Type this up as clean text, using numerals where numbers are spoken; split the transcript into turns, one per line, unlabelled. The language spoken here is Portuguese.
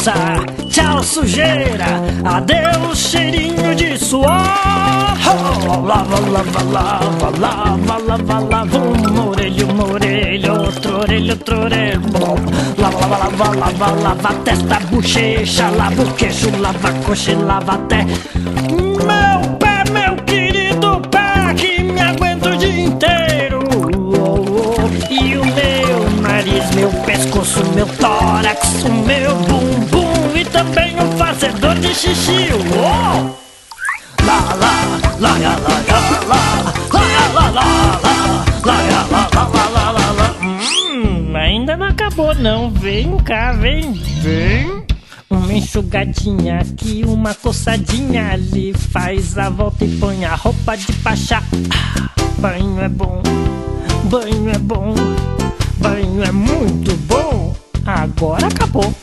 bagunça, tchau sujeira, adeus cheirinho de suor. Lava, lava, lava, lava, lava, lava, uma orelha, outra orelha. Lava, lava, lava, lava, lava a testa, bochecha, lava o queixo, lava a coxa e lava até meu pé, meu querido pé, que me aguenta o dia inteiro. E o meu nariz, meu pescoço, meu tórax, o meu bumbum e também o fazedor de xixi. Lá, lá, lá, lá, lá, lá, lá, lá, lá, lá, lá, lá, lá. Ainda não acabou não, vem cá, vem. Uma enxugadinha aqui, uma coçadinha ali, faz a volta e põe a roupa de pachá. Banho é bom, banho é bom, banho é muito bom. Agora acabou.